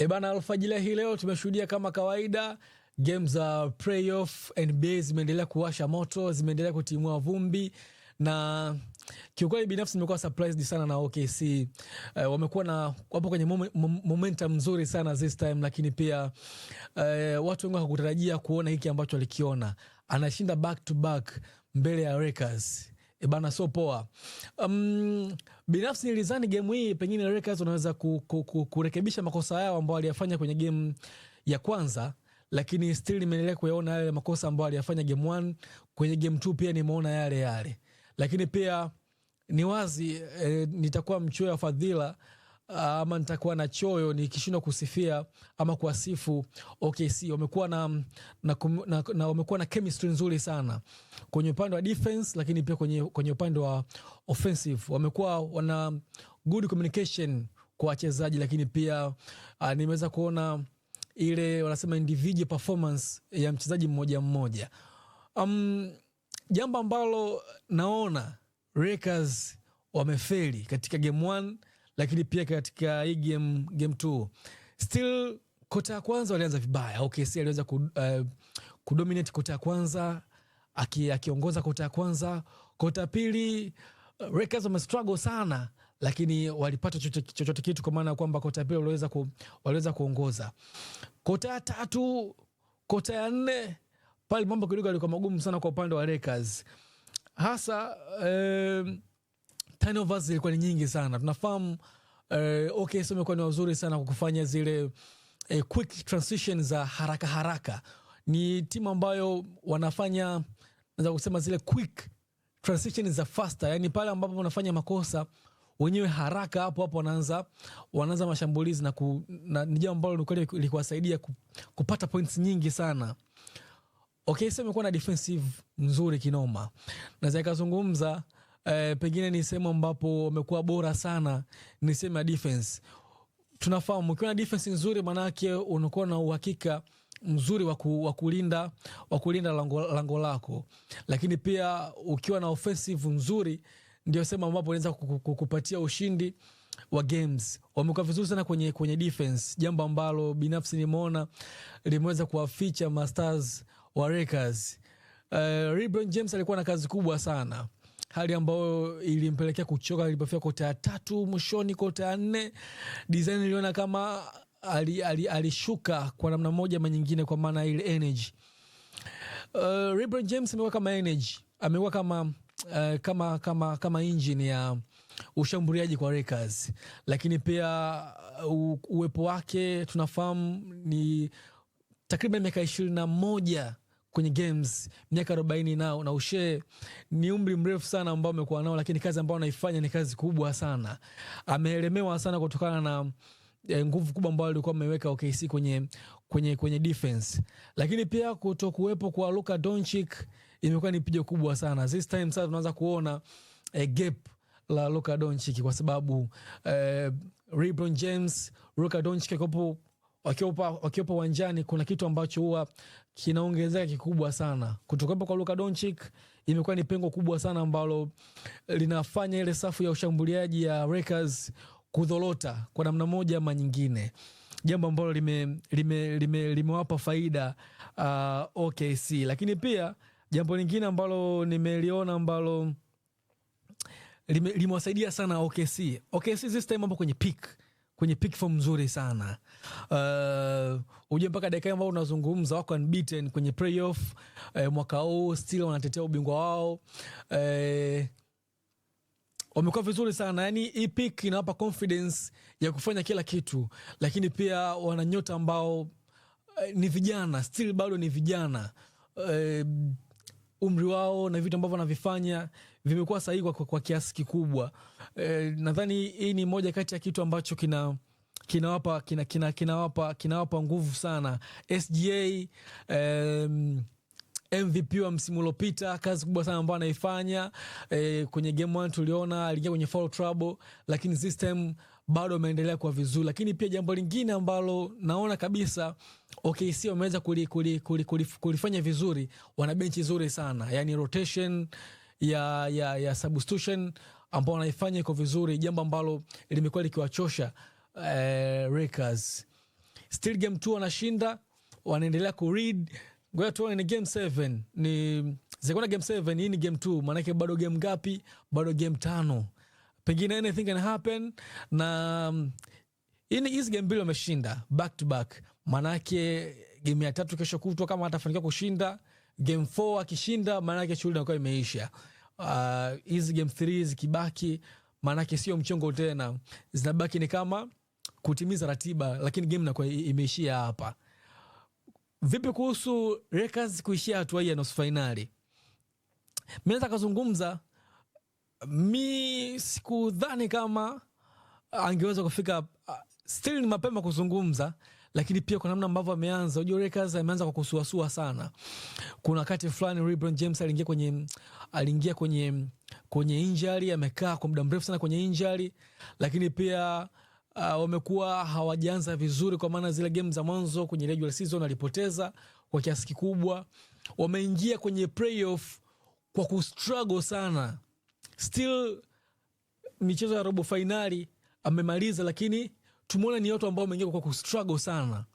Bana, alfajili hii leo tumeshuhudia kama kawaida game za playoff NBA zimeendelea kuwasha moto, zimeendelea kutimua vumbi, na kiukweli binafsi nimekuwa surprised sana na OKC. Wapo kwenye momentum nzuri sana this time, lakini pia watu wengi hawakutarajia kuona hiki ambacho walikiona. Anashinda back to back mbele ya Lakers. Bana, so poa. Binafsi nilizani game hii pengine Lakers wanaweza kurekebisha makosa yao ambao waliyafanya kwenye game ya kwanza, lakini still nimeendelea kuyaona yale makosa ambao waliyafanya game 1. Kwenye game 2 pia nimeona yale. Lakini pia ni wazi nitakuwa mchoyo wa fadhila ama nitakuwa na choyo nikishindwa kusifia ama kuwasifu OKC. Wamekuwa na chemistry nzuri sana kwenye upande wa defense, lakini pia kwenye upande wa offensive wamekuwa wana good communication kwa wachezaji, lakini pia nimeweza kuona ile wanasema individual performance ya mchezaji mmoja mmoja. Jambo ambalo naona Lakers wamefeli katika game 1, lakini pia katika hii game 2. Still kota ya kwanza walianza vibaya. OKC aliweza kudominate kota ya kwanza, akiongoza kota ya kwanza. Kota ya pili Lakers wamestruggle sana, lakini walipata chochote kitu, kwa maana kwamba kota ya pili waliweza kuongoza. Kota ya tatu, kota ya 4 pale mambo kidogo yalikuwa magumu sana kwa upande wa Lakers. Hasa turnovers zilikuwa ni nyingi sana. Tunafahamu OKC wamekuwa ni wazuri sana kwa kufanya zile quick transition za haraka. Ni timu ambayo wanafanya, naweza kusema zile quick transition za faster, yani pale ambapo wanafanya makosa wenyewe haraka hapo wanaanza mashambulizi na ni jambo ambalo likuwasaidia kupata points nyingi sana. OKC wamekuwa na defensive nzuri kinoma. Naweza nikazungumza pengine ni sehemu ambapo wamekuwa bora sana, ni sehemu ya defense. Tunafahamu ukiwa na defense nzuri manake unakuwa na uhakika mzuri wa kulinda lango lako, lakini pia ukiwa na offensive nzuri ndio sehemu ambapo unaweza kukupatia ushindi wa games. Wamekuwa vizuri sana kwenye defense, jambo ambalo binafsi nimeona limeweza kuwaficha masters wa Lakers. LeBron James alikuwa na kazi kubwa sana, hali ambayo ilimpelekea kuchoka ilipofika kota ya 3, mwishoni kota ya 4 design iliona kama alishuka kwa namna moja ama nyingine, kwa maana ile energy. LeBron James amekuwa kama energy, amekuwa kama engine ya ushambuliaji kwa Lakers, lakini pia uwepo wake tunafahamu ni takriban miaka 21 kwenye games, miaka 40 nao, na ushe ni umri mrefu sana ambao amekuwa nao, lakini kazi ambayo anaifanya ni kazi kubwa sana. Ameelemewa sana kutokana na nguvu kubwa ambayo alikuwa ameweka OKC kwenye defense, lakini pia kutokuwepo kwa Luka Doncic imekuwa ni pigo kubwa sana. This time sasa tunaanza kuona gap la Luka Doncic, kwa sababu LeBron James, Luka Doncic wakiwepo uwanjani, kuna kitu ambacho huwa kinaongezeka kikubwa sana. Kutokuwepo kwa Luka Doncic imekuwa ni pengo kubwa sana ambalo linafanya ile safu ya ushambuliaji ya Lakers kudhorota kwa namna moja ama nyingine, jambo ambalo limewapa faida OKC. Lakini pia jambo lingine ambalo nimeliona ambalo limewasaidia sana OKC this time hapo kwenye peak form nzuri sana. Uje mpaka dakika ambao unazungumza wako unbeaten kwenye playoff mwaka huu, still wanatetea ubingwa wao. Wamekuwa vizuri sana, yani hii peak inawapa confidence ya kufanya kila kitu, lakini pia wana nyota ambao ni vijana, still bado ni vijana. Umri wao na vitu ambavyo wanavifanya vimekuwa sahihi kwa kiasi kikubwa. Nadhani hii ni moja kati ya kitu ambacho kinawapa nguvu sana. SGA MVP wa msimu uliopita, kazi kubwa sana ambayo anaifanya. Kwenye game 1 tuliona aliingia kwenye foul trouble, lakini this time bado ameendelea kwa vizuri. Lakini pia jambo lingine ambalo naona kabisa OKC wameweza kulifanya vizuri, wana benchi nzuri sana, yani rotation ya substitution ambao wanaifanya iko vizuri, jambo ambalo limekuwa likiwachosha Lakers. still game 2 wanashinda, wanaendelea ku read. Ngoja tuone ni game 7. Ni zikona game 7, hii ni game 2. Maana yake bado game ngapi? Bado game 5. Pengine anything can happen, na hizi game mbili wameshinda back to back. Maana yake game ya 3 kesho kutwa kama atafanikiwa kushinda, game 4 akishinda, maana yake shughuli inakuwa imeisha. Hizi game 3 zikibaki, maana yake sio mchongo tena, zinabaki ni kama kutimiza ratiba, lakini game inakuwa imeishia hapa. Vipi kuhusu Lakers kuishia hatua hii ya nusu finali? Mimi nataka kuzungumza, mi sikudhani kama angeweza kufika. Still ni mapema kuzungumza, lakini pia kwa namna ambavyo ameanza, unajua Lakers ameanza kwa kusuasua sana. Kuna wakati fulani LeBron James aliingia kwenye injury, amekaa kwa muda mrefu sana kwenye injury, lakini pia wamekuwa hawajaanza vizuri, kwa maana zile game za mwanzo kwenye regular season alipoteza kwa kiasi kikubwa. Wameingia kwenye playoff kwa kustruggle sana. Still michezo ya robo finali amemaliza, lakini tumeona ni watu ambao wameingia kwa kustruggle sana.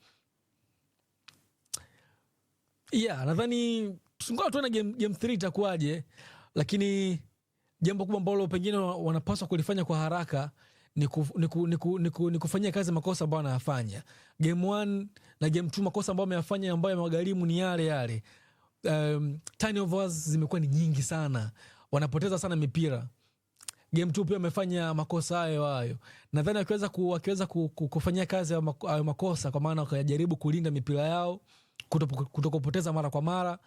Nadhani tungoja tuone game 3 itakuwaje, lakini jambo kubwa ambalo pengine wanapaswa kulifanya kwa haraka ni kufanyia kazi makosa ambayo wanayafanya. Game 1 na game 2, makosa ambayo wameyafanya ambayo yamewagharimu ni yale. Turnovers zimekuwa ni nyingi sana, wanapoteza sana mipira. Game 2 pia wamefanya makosa hayo. Nadhani wakiweza kufanyia kazi hayo makosa, kwa maana wakajaribu kulinda mipira yao, kutokupoteza mara kwa mara,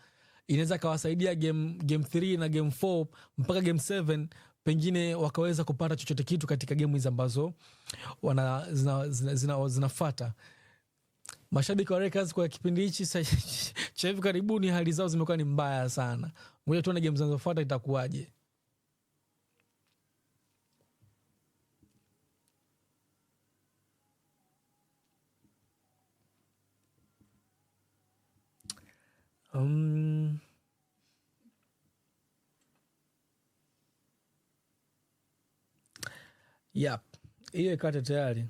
inaweza kawasaidia game 3 na game 4 mpaka game 7, pengine wakaweza kupata chochote kitu katika game hizi ambazo zinafuata. Mashabiki wa Lakers kwa kipindi hichi cha hivi karibuni, hali zao zimekuwa ni mbaya sana. Ngoja tuone game zinazofuata itakuwaje. Hiyo ikate tayari.